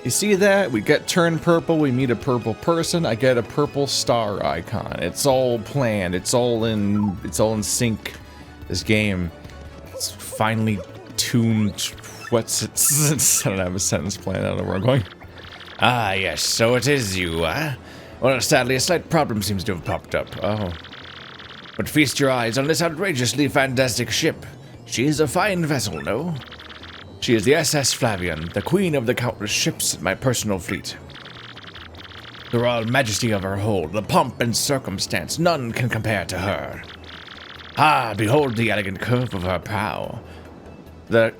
You see that? We get turned purple, we meet a purple person, I get a purple star icon. It's all planned, it's all in sync. This game, it's finally tuned. What's it? I don't have a sentence plan, I don't know where I'm going. Ah, yes, so it is you, Well, sadly, a slight problem seems to have popped up. Oh. But feast your eyes on this outrageously fantastic ship. She is a fine vessel, no? She is the SS Flavian, the queen of the countless ships in my personal fleet. The royal majesty of her hold, the pomp and circumstance, none can compare to her. Ah, behold the elegant curve of her prow.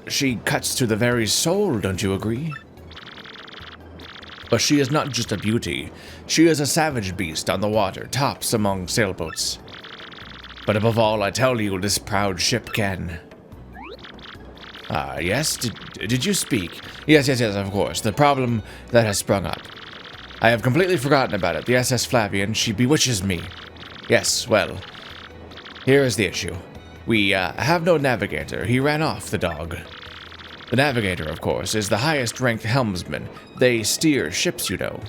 She cuts to the very soul, don't you agree? But she is not just a beauty. She is a savage beast on the water, tops among sailboats. But above all, I tell you, this proud ship can... Ah, yes? Did you speak? Yes, of course. The problem that has sprung up. I have completely forgotten about it. The SS Flavian, she bewitches me. Yes, well, here is the issue. We have no navigator. He ran off, the dog. The navigator, of course, is the highest-ranked helmsman. They steer ships, you know.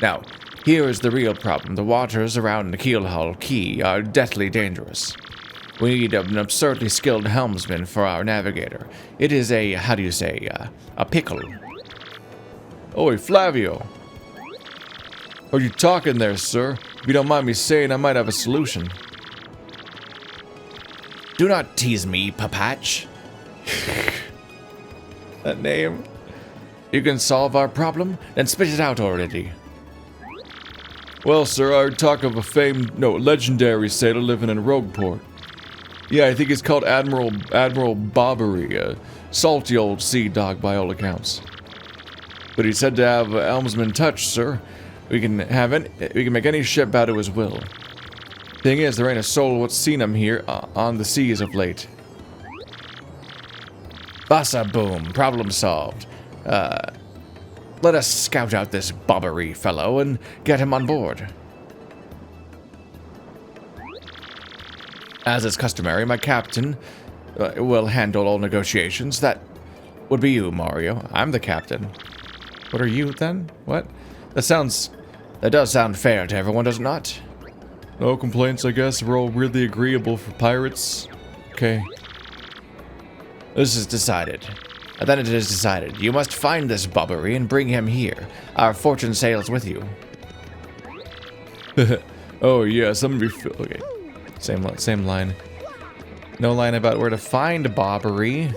Now, here is the real problem. The waters around the Keelhull Key are deathly dangerous. We need an absurdly skilled helmsman for our navigator. It is a, how do you say, a pickle. Oi, Flavio. Are you talking there, sir? If you don't mind me saying, I might have a solution. Do not tease me, Papatch. That name. You can solve our problem? Then spit it out already. Well, sir, I heard talk of a legendary sailor living in Rogueport. Yeah, I think he's called Admiral Bobbery, a salty old sea dog by all accounts. But he's said to have a helmsman touch, sir. We can make any ship bow to his will. Thing is, there ain't a soul what's seen him here on the seas of late. Bassa boom, problem solved. Let us scout out this Bobbery fellow and get him on board. As is customary, my captain will handle all negotiations. That would be you, Mario. I'm the captain. What are you, then? What? That does sound fair to everyone, does it not? No complaints, I guess. We're all really agreeable for pirates. Okay. This is decided. Then it is decided. You must find this Bobbery and bring him here. Our fortune sails with you. Oh, yeah, okay. Same line. No line about where to find Bobbery,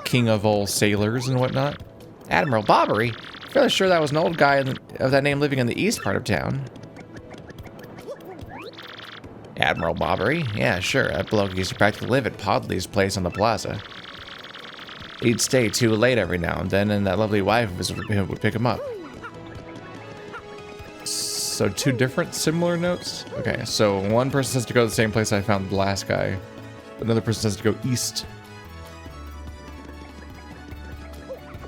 king of all sailors and whatnot. Admiral Bobbery? Fairly sure that was an old guy of that name living in the east part of town. Admiral Bobbery? Yeah, sure. That bloke used to practically live at Podley's place on the plaza. He'd stay too late every now and then, and that lovely wife of his would pick him up. So two different similar notes? Okay, so one person says to go to the same place I found the last guy. Another person says to go east.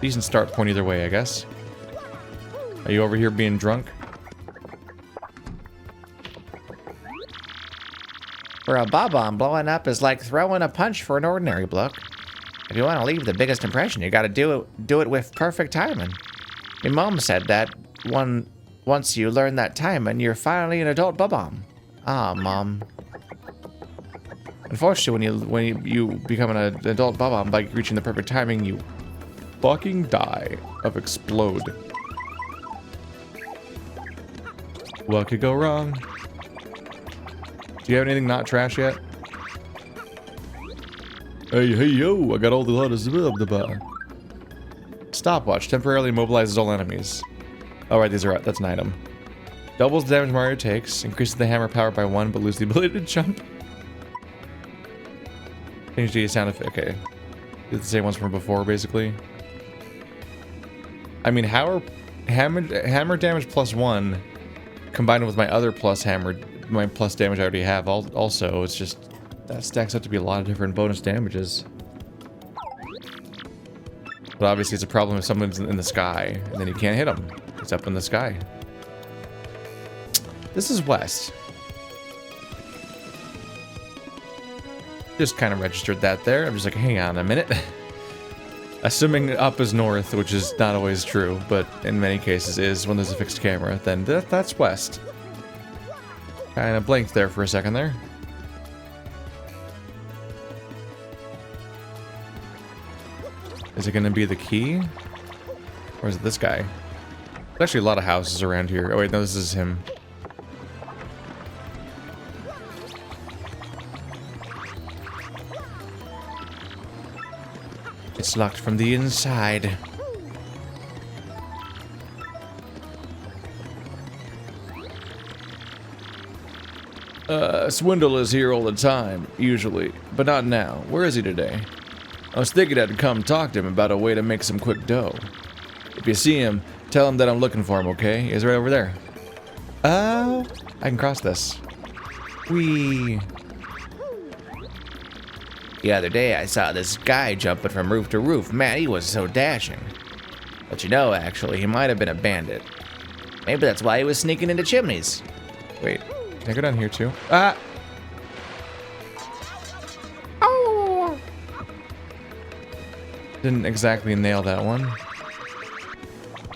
Decent start point either way, I guess. Are you over here being drunk? For a bob-omb, blowing up is like throwing a punch for an ordinary bloke. If you want to leave the biggest impression, you gotta do it with perfect timing. My mom said that once you learn that timing, you're finally an adult bob-omb. Ah, Mom. Unfortunately, when you become an adult bob-omb by reaching the perfect timing, you fucking die of explode. What could go wrong? Do you have anything not trash yet? Hey, yo, I got all the letters of the bar. Stopwatch temporarily immobilizes all enemies. Oh, right, that's an item. Doubles the damage Mario takes, increases the hammer power by 1, but loses the ability to jump. Change the sound effect. Okay. It's the same ones from before, basically. I mean, hammer damage plus 1 combined with my other my plus damage I already have. Also, it's just that stacks up to be a lot of different bonus damages. But obviously, it's a problem if someone's in the sky and then you can't hit them. It's up in the sky. This is west. Just kind of registered that there. I'm just like, hang on a minute. Assuming up is north, which is not always true, but in many cases is when there's a fixed camera, then that's west. Kind of blinked there for a second there. Is it going to be the key? Or is it this guy? There's actually a lot of houses around here. Oh wait, no, this is him. It's locked from the inside. Swindle is here all the time, usually, but not now. Where is he today? I was thinking I'd come talk to him about a way to make some quick dough. If you see him, tell him that I'm looking for him, okay? He's right over there. Oh, I can cross this. Whee! The other day I saw this guy jumping from roof to roof. Man, he was so dashing. But you know, actually, he might have been a bandit. Maybe that's why he was sneaking into chimneys. Wait, can I go down here too? Ah! Oh! Didn't exactly nail that one.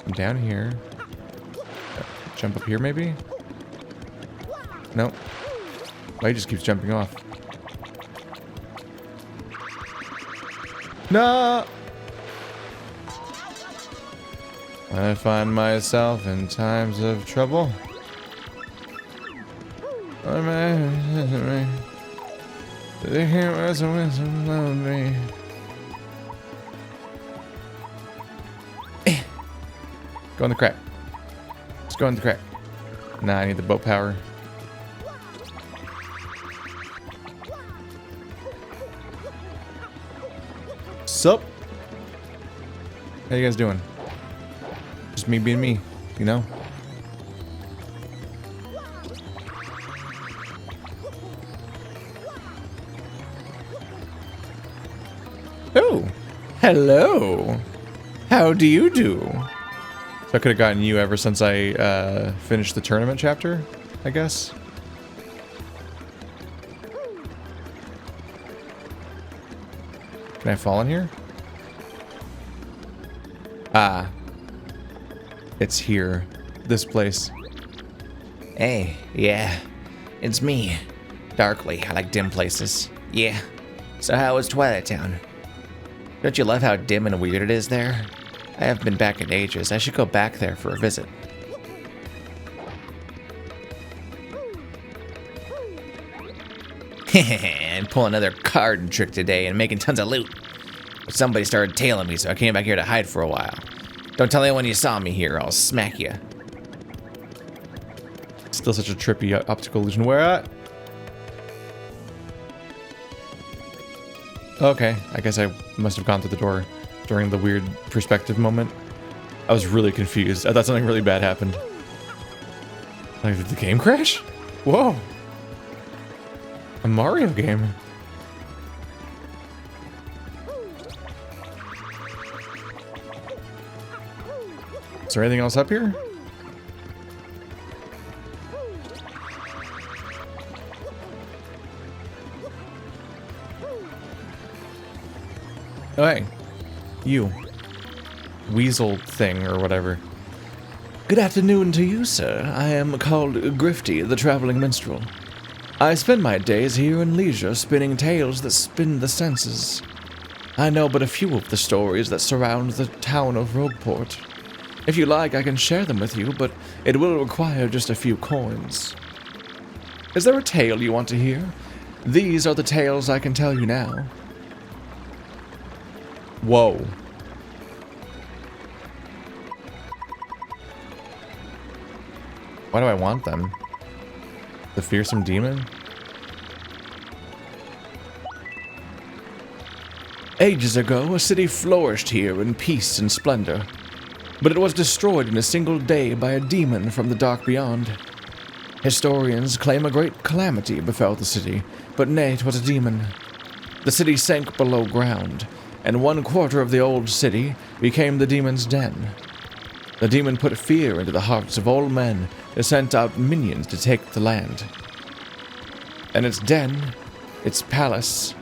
I'm down here. Jump up here, maybe? Nope. Oh, he just keeps jumping off. No! I find myself in times of trouble. Go in the crack. Let's go in the crack. Nah, I need the boat power. Sup? How you guys doing? Just me being me, you know? Oh, hello. How do you do? So I could have gotten you ever since I finished the tournament chapter, I guess. Can I fall in here? Ah. It's here. This place. Hey, yeah. It's me. Darkly, I like dim places. Yeah. So how was Twilight Town? Don't you love how dim and weird it is there? I haven't been back in ages. I should go back there for a visit. And pull another card trick today and making tons of loot. But somebody started tailing me, so I came back here to hide for a while. Don't tell anyone you saw me here, I'll smack you. Still such a trippy optical illusion. Where at? Okay, I guess I must have gone through the door during the weird perspective moment. I was really confused. I thought something really bad happened. Like, did the game crash? Whoa. A Mario game. Is there anything else up here? Oh, hey. You. Weasel thing or whatever. Good afternoon to you, sir. I am called Grifty, the traveling minstrel. I spend my days here in leisure spinning tales that spin the senses. I know but a few of the stories that surround the town of Rogueport. If you like, I can share them with you, but it will require just a few coins. Is there a tale you want to hear? These are the tales I can tell you now. Whoa. Why do I want them? The fearsome demon? Ages ago, a city flourished here in peace and splendor, but it was destroyed in a single day by a demon from the dark beyond. Historians claim a great calamity befell the city, but nay, 'twas a demon. The city sank below ground, and 1/4 of the old city became the demon's den. The demon put fear into the hearts of all men and sent out minions to take the land. And its den, its palace,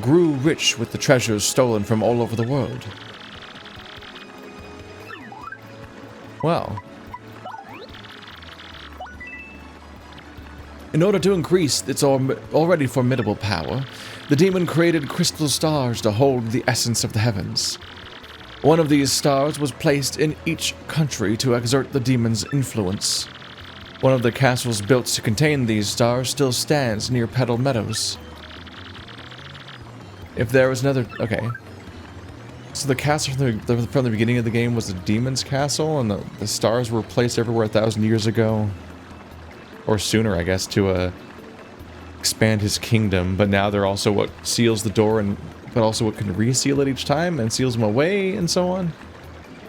grew rich with the treasures stolen from all over the world. Well. In order to increase its already formidable power, the demon created crystal stars to hold the essence of the heavens. One of these stars was placed in each country to exert the demon's influence. One of the castles built to contain these stars still stands near Petal Meadows. If there was another... Okay. So the castle from the beginning of the game was the demon's castle, and the stars were placed everywhere 1,000 years ago. Or sooner, I guess, to expand his kingdom. But now they're also what seals the door, but also what can reseal it each time and seals them away and so on.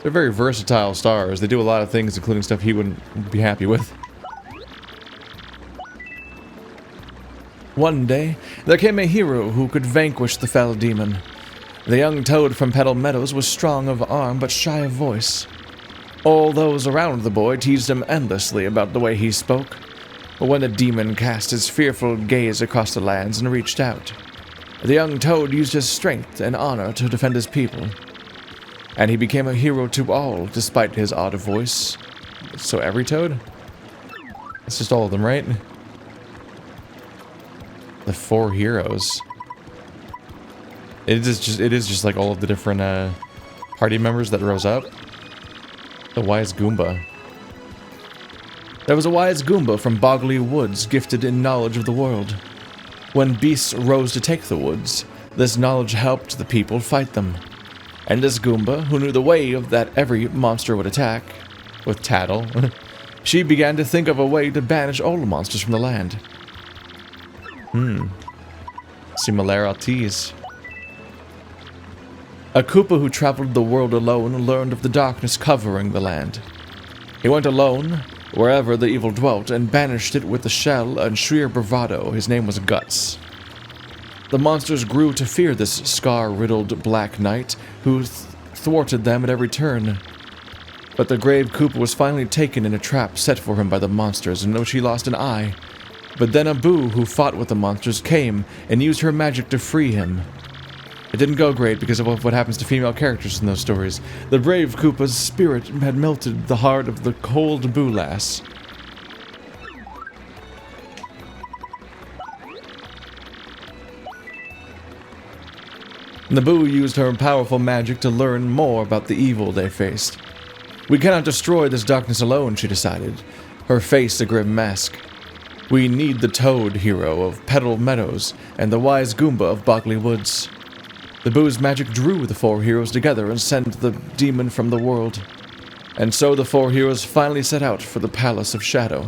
They're very versatile stars. They do a lot of things, including stuff he wouldn't be happy with. One day, there came a hero who could vanquish the fell demon. The young toad from Petal Meadows was strong of arm but shy of voice. All those around the boy teased him endlessly about the way he spoke. But when the demon cast his fearful gaze across the lands and reached out, the young toad used his strength and honor to defend his people. And he became a hero to all, despite his odd voice. So every toad? It's just all of them, right? The 4 heroes. It is just like all of the different party members that rose up. The wise Goomba. There was a wise Goomba from Boggly Woods, gifted in knowledge of the world. When beasts rose to take the woods, this knowledge helped the people fight them. And this Goomba, who knew the way of that every monster would attack, with tattle, she began to think of a way to banish all the monsters from the land. Similarities. A Koopa who traveled the world alone learned of the darkness covering the land. He went alone, wherever the evil dwelt, and banished it with a shell and sheer bravado. His name was Guts. The monsters grew to fear this scar-riddled Black Knight, who thwarted them at every turn. But the grave Koopa was finally taken in a trap set for him by the monsters, in which he lost an eye. But then a Boo, who fought with the monsters, came and used her magic to free him. It didn't go great because of what happens to female characters in those stories. The brave Koopa's spirit had melted the heart of the cold Boo lass. Naboo used her powerful magic to learn more about the evil they faced. We cannot destroy this darkness alone, she decided, her face a grim mask. We need the Toad hero of Petal Meadows and the wise Goomba of Boggly Woods. The Boo's magic drew the 4 heroes together and sent the demon from the world. And so the 4 heroes finally set out for the Palace of Shadow.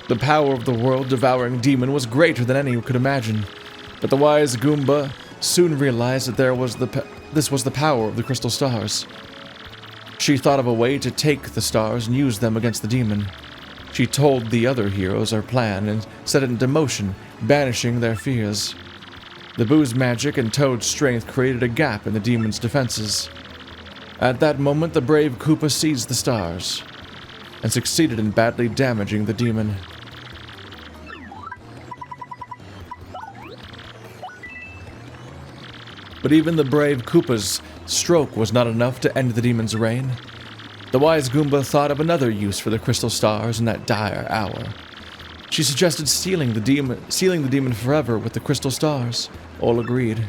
The power of the world-devouring demon was greater than any could imagine, but the wise Goomba soon realized that this was the power of the crystal stars. She thought of a way to take the stars and use them against the demon. She told the other heroes her plan and set it into motion, banishing their fears. The Boo's magic and Toad's strength created a gap in the demon's defenses. At that moment, the brave Koopa seized the stars and succeeded in badly damaging the demon. But even the brave Koopa's stroke was not enough to end the demon's reign. The wise Goomba thought of another use for the crystal stars in that dire hour. She suggested sealing the demon forever with the crystal stars. All agreed.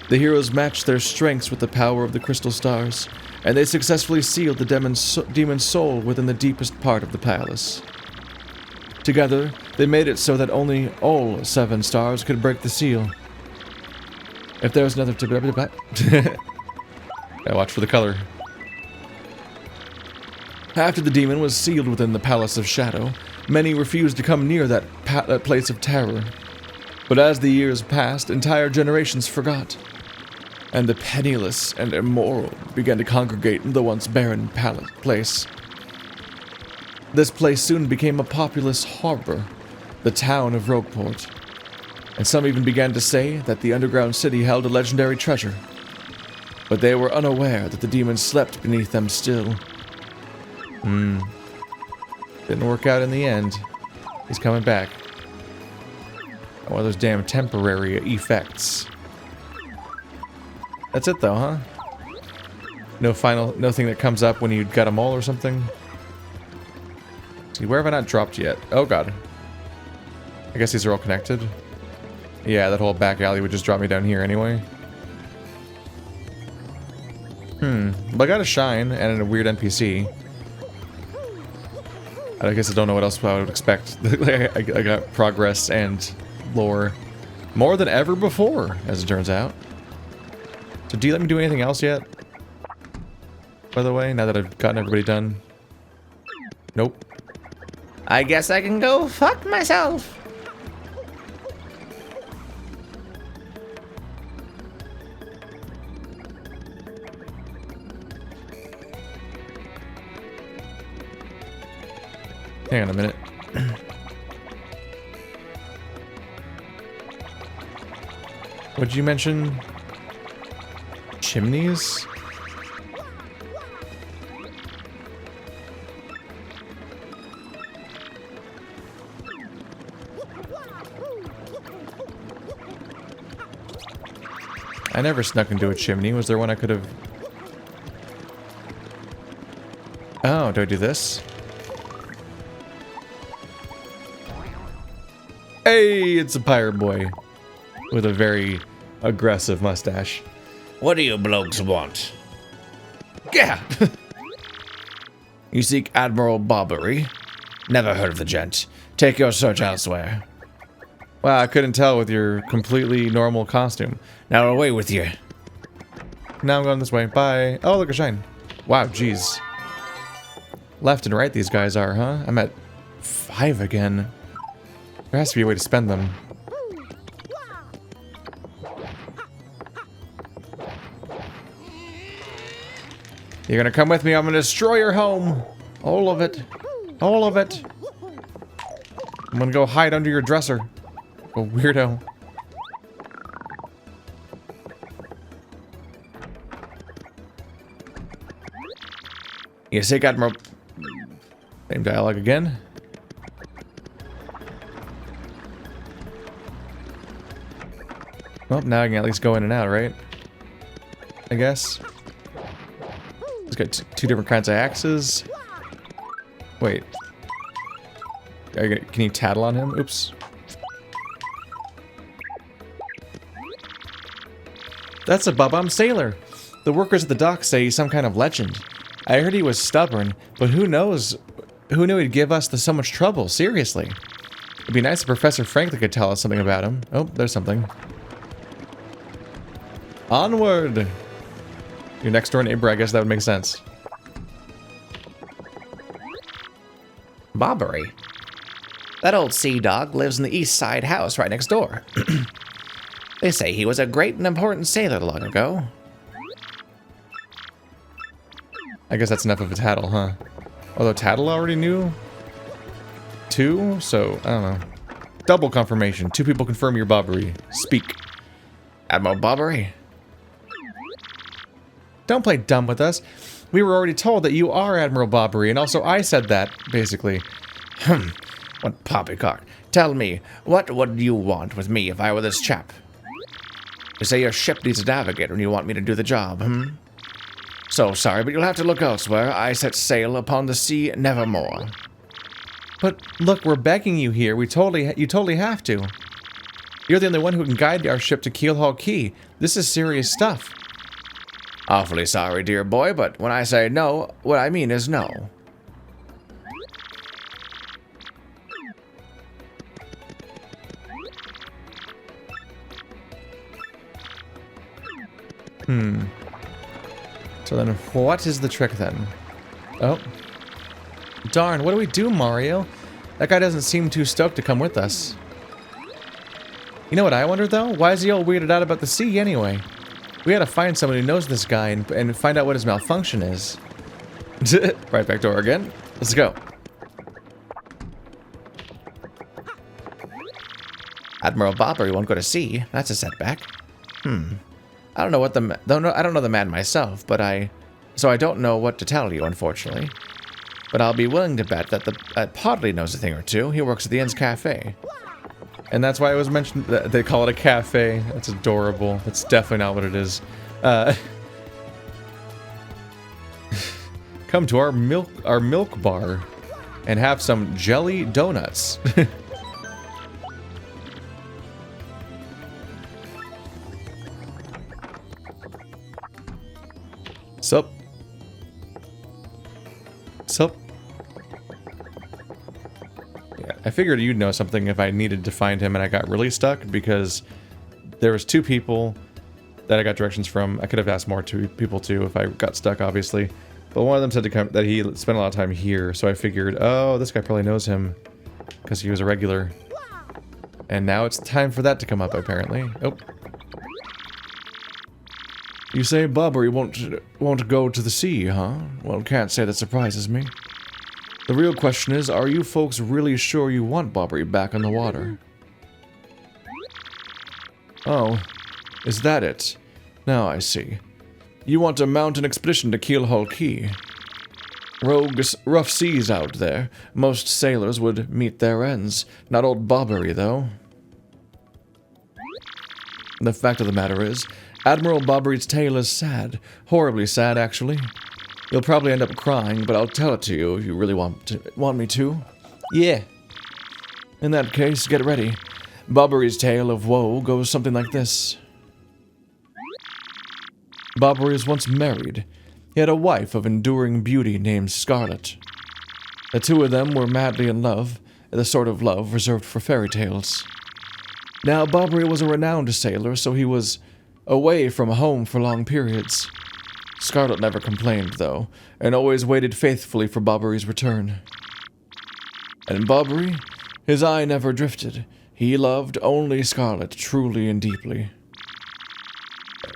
The heroes matched their strengths with the power of the crystal stars, and they successfully sealed the demon's soul within the deepest part of the palace. Together, they made it so that only all 7 stars could break the seal. If there was another... Gotta watch for the color. After the demon was sealed within the Palace of Shadow, many refused to come near that place of terror. But as the years passed, entire generations forgot, and the penniless and immoral began to congregate in the once barren place. This place soon became a populous harbor, the town of Rogueport, and some even began to say that the underground city held a legendary treasure. But they were unaware that the demon slept beneath them still. Didn't work out in the end. He's coming back. One of those damn temporary effects. That's it though, huh? Nothing that comes up when you got them all or something? See, where have I not dropped yet? Oh god. I guess these are all connected. Yeah, that whole back alley would just drop me down here anyway. But I got a shine and a weird NPC. I guess I don't know what else I would expect. I got progress and lore. More than ever before, as it turns out. So do you let me do anything else yet? By the way, now that I've gotten everybody done. Nope. I guess I can go fuck myself. Hang on a minute. What'd you mention? Chimneys? I never snuck into a chimney. Was there one I could have... Oh, do I do this? Hey, it's a pirate boy with a very aggressive mustache. What do you blokes want? Yeah. You seek Admiral Barbary? Never heard of the gent. Take your search elsewhere. Wow, I couldn't tell with your completely normal costume. Now away with you. Now I'm going this way. Bye. Oh, look, a shine. Wow, jeez. Left and right these guys are, huh? I'm at 5 again. There has to be a way to spend them. You're gonna come with me, I'm gonna destroy your home. All of it. All of it. I'm gonna go hide under your dresser. A weirdo. You seek Admiral... Same dialogue again. Well, now I can at least go in and out, right? I guess. It's got two different kinds of axes. Wait. Can you tattle on him? Oops. That's a Bob-omb sailor. The workers at the dock say he's some kind of legend. I heard he was stubborn, but who knows? Who knew he'd give us so much trouble? Seriously. It'd be nice if Professor Franklin could tell us something about him. Oh, there's something. Onward! Your next door neighbor, I guess that would make sense. Barbary? That old sea dog lives in the east side house right next door. They say he was a great and important sailor long ago. I guess that's enough of a tattle, huh? Although Tattle already knew 2, so I don't know. Double confirmation. 2 people confirm your Barbary. Speak. Admiral Barbary? Don't play dumb with us. We were already told that you are Admiral Barbary, and also I said that, basically. What poppycock. Tell me, what would you want with me if I were this chap? You say your ship needs a navigator and you want me to do the job, So sorry, but you'll have to look elsewhere. I set sail upon the sea nevermore. But look, we're begging you here. You totally have to. You're the only one who can guide our ship to Keelhaul Key. This is serious stuff. Awfully sorry, dear boy, but when I say no, what I mean is no. So then, what is the trick then? Oh. Darn, what do we do, Mario? That guy doesn't seem too stoked to come with us. You know what I wonder, though? Why is he all weirded out about the sea, anyway? We gotta find somebody who knows this guy and find out what his malfunction is. Right back door again. Let's go. Admiral Barbary won't go to sea. That's a setback. I don't know the man myself, so I don't know what to tell you, unfortunately. But I'll be willing to bet that Podley knows a thing or two. He works at the Inn's Cafe. And that's why it was mentioned that they call it a cafe. That's adorable. That's definitely not what it is. Come to our milk bar and have some jelly donuts. Sup? Sup? Yeah, I figured you'd know something if I needed to find him and I got really stuck because there was 2 people that I got directions from. I could have asked more people too if I got stuck, obviously. But one of them said to come, that he spent a lot of time here, so I figured, oh, this guy probably knows him because he was a regular. And now it's time for that to come up, apparently. Oh. You say Bobbery won't go to the sea, huh? Well, can't say that surprises me. The real question is, are you folks really sure you want Bobbery back on the water? Oh, is that it? Now I see. You want to mount an expedition to Keelhaul Key. Rough seas out there. Most sailors would meet their ends. Not old Bobbery, though. The fact of the matter is, Admiral Bobbery's tale is sad. Horribly sad, actually. You'll probably end up crying, but I'll tell it to you if you really want me to. Yeah. In that case, get ready. Bobbery's tale of woe goes something like this. Bobbery was once married. He had a wife of enduring beauty named Scarlet. The 2 of them were madly in love, the sort of love reserved for fairy tales. Now, Bobbery was a renowned sailor, so he was away from home for long periods. Scarlet never complained, though, and always waited faithfully for Bobbery's return. And Bobbery, his eye never drifted. He loved only Scarlet truly and deeply.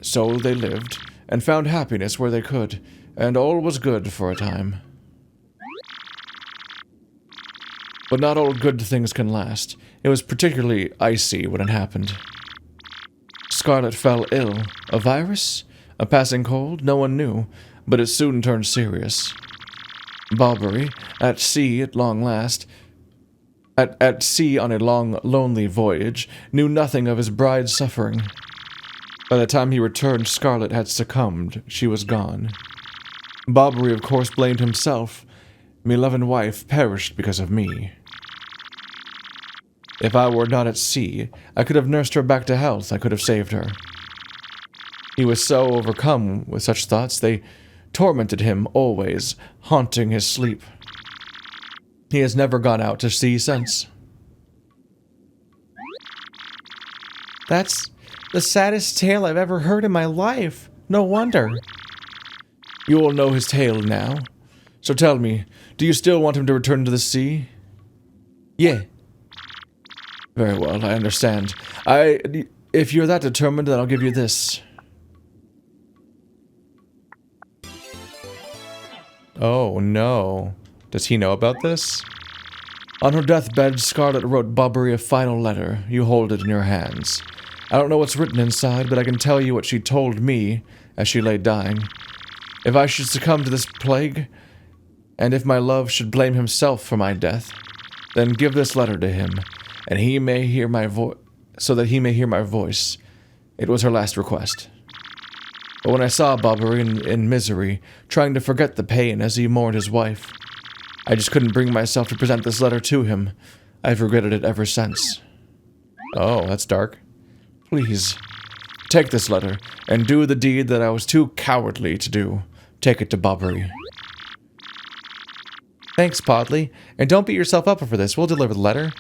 So they lived, and found happiness where they could, and all was good for a time. But not all good things can last. It was particularly icy when it happened. Scarlet fell ill. A virus? A passing cold? No one knew, but it soon turned serious. Bobbery, at sea at long last, at sea on a long, lonely voyage, knew nothing of his bride's suffering. By the time he returned, Scarlet had succumbed. She was gone. Bobbery, of course, blamed himself. Me loving wife perished because of me. If I were not at sea, I could have nursed her back to health. I could have saved her. He was so overcome with such thoughts, they tormented him always, haunting his sleep. He has never gone out to sea since. That's the saddest tale I've ever heard in my life. No wonder. You all know his tale now. So tell me, do you still want him to return to the sea? Yeah. Very well, I understand. If you're that determined, then I'll give you this. Oh, no. Does he know about this? On her deathbed, Scarlet wrote Bobbery a final letter. You hold it in your hands. I don't know what's written inside, but I can tell you what she told me as she lay dying. If I should succumb to this plague, and if my love should blame himself for my death, then give this letter to him, and he may hear my so that he may hear my voice. It was her last request. But when I saw Bobbery in misery, trying to forget the pain as he mourned his wife, I just couldn't bring myself to present this letter to him. I've regretted it ever since. Oh, that's dark. Please, take this letter, and do the deed that I was too cowardly to do. Take it to Bobbery. Thanks, Podley. And don't beat yourself up for this. We'll deliver the letter.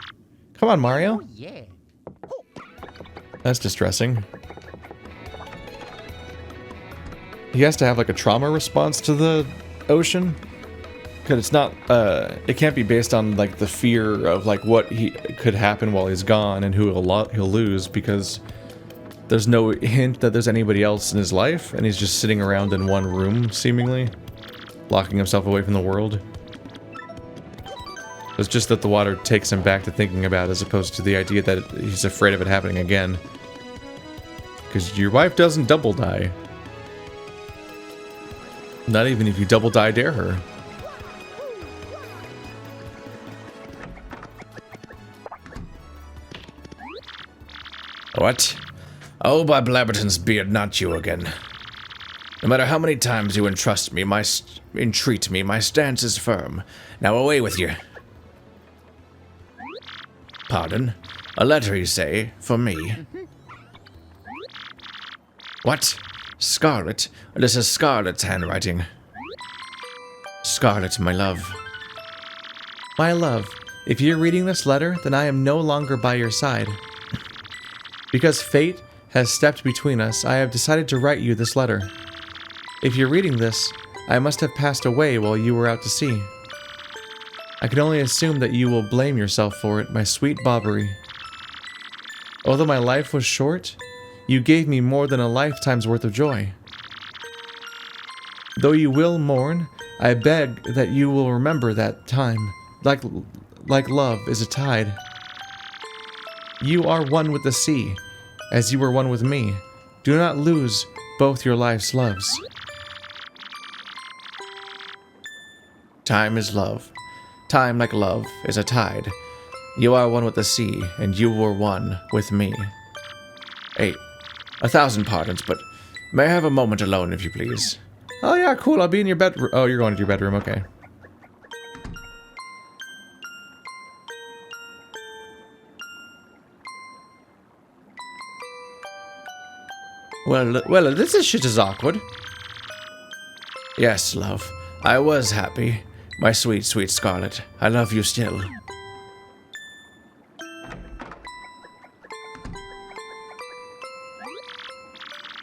Come on, Mario. Oh, yeah. That's distressing. He has to have like a trauma response to the ocean. Because it's not, it can't be based on like the fear of like what could happen while he's gone and who he'll lose, because there's no hint that there's anybody else in his life, and he's just sitting around in one room, seemingly, locking himself away from the world. It's just that the water takes him back to thinking about, as opposed to the idea that he's afraid of it happening again. Because your wife doesn't double die. Not even if you double die dare her. What? Oh, by Blabberton's beard, not you again. No matter how many times you entreat me, my stance is firm. Now away with you. Pardon? A letter, you say, for me? What? Scarlet? This is Scarlet's handwriting. Scarlet, my love. My love, if you're reading this letter, then I am no longer by your side. Because fate has stepped between us, I have decided to write you this letter. If you're reading this, I must have passed away while you were out to sea. I can only assume that you will blame yourself for it, my sweet Bobbery. Although my life was short, you gave me more than a lifetime's worth of joy. Though you will mourn, I beg that you will remember that time, like love is a tide. You are one with the sea, as you were one with me. Do not lose both your life's loves. Time is love. Time, like love, is a tide. You are one with the sea, and you were one with me. 1,000 pardons, but may I have a moment alone, if you please? Oh yeah, cool, I'll be in your bedroom. Oh, you're going to your bedroom, okay. Well, this shit is awkward. Yes, love. I was happy. My sweet, sweet Scarlet. I love you still.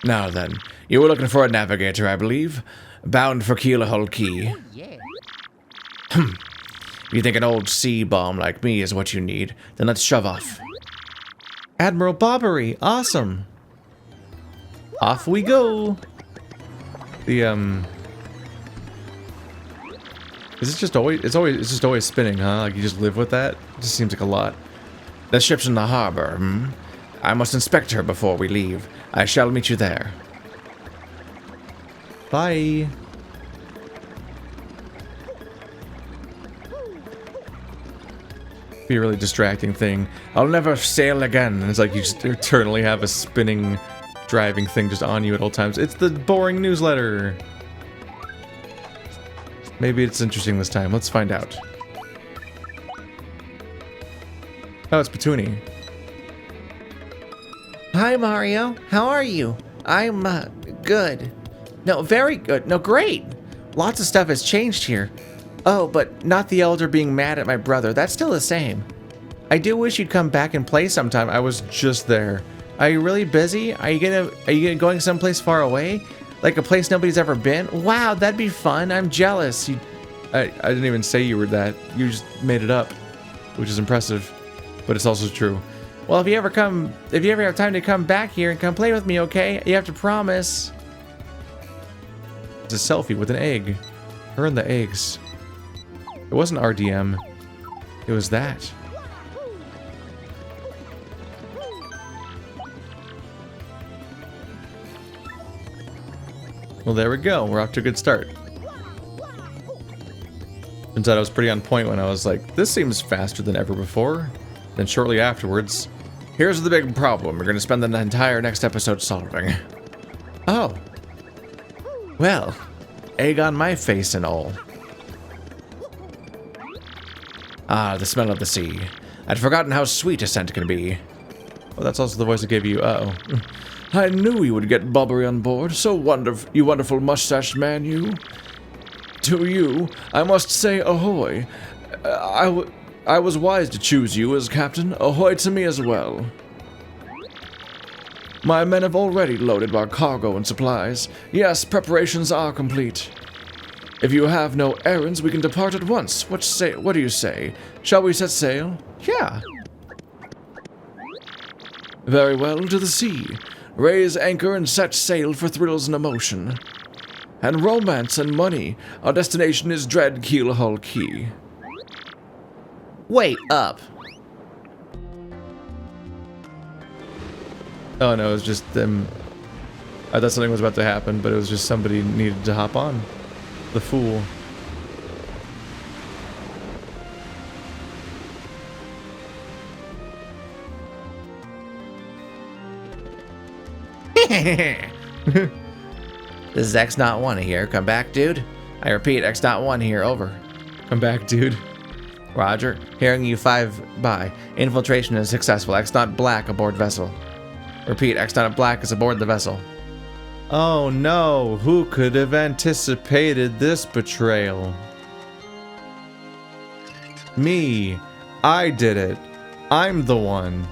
Now then, you were looking for a navigator, I believe. Bound for Keelahole Key. Oh, yeah. You think an old sea bomb like me is what you need? Then let's shove off. Admiral Bobbery, awesome. Off we go. Is it just always? It's just always spinning, huh? Like you just live with that? It just seems like a lot. The ship's in the harbor, I must inspect her before we leave. I shall meet you there. Bye. Be a really distracting thing. I'll never sail again. And it's like you just eternally have a spinning, driving thing just on you at all times. It's the boring newsletter. Maybe it's interesting this time. Let's find out. Oh, it's Petuni. Hi, Mario. How are you? I'm, good. No, very good. No, great. Lots of stuff has changed here. Oh, but not the elder being mad at my brother. That's still the same. I do wish you'd come back and play sometime. I was just there. Are you really busy? Are you going someplace far away? Like a place nobody's ever been? Wow, that'd be fun. I'm jealous. I didn't even say you were that. You just made it up, which is impressive, but it's also true. Well, if you ever have time to come back here and come play with me, okay? You have to promise. It's a selfie with an egg. Her and the eggs. It wasn't RDM. It was that. Well, there we go. We're off to a good start. Turns out I was pretty on point when I was like, this seems faster than ever before. Then shortly afterwards, here's the big problem we're going to spend the entire next episode solving. Oh. Well, egg on my face and all. Ah, the smell of the sea. I'd forgotten how sweet a scent can be. Well, that's also the voice I gave you. Uh-oh. I knew you would get Bobbery on board. So wonderful, you wonderful mustached man, you. To you, I must say ahoy. I was wise to choose you as captain. Ahoy to me as well. My men have already loaded our cargo and supplies. Yes, preparations are complete. If you have no errands, we can depart at once. What do you say? Shall we set sail? Yeah. Very well, to the sea. Raise anchor and set sail for thrills and emotion. And romance and money. Our destination is Dread Keelahole Key. Wait up. Oh no, it was just them. I thought something was about to happen, but it was just somebody needed to hop on. The fool. This is X-Naut 1 here. Come back, dude. I repeat, X-Naut 1 here. Over. Come back, dude. Roger. Hearing you 5 by. Infiltration is successful. X-Naut Black aboard vessel. Repeat, X-Naut Black is aboard the vessel. Oh no, who could have anticipated this betrayal? Me. I did it. I'm the one.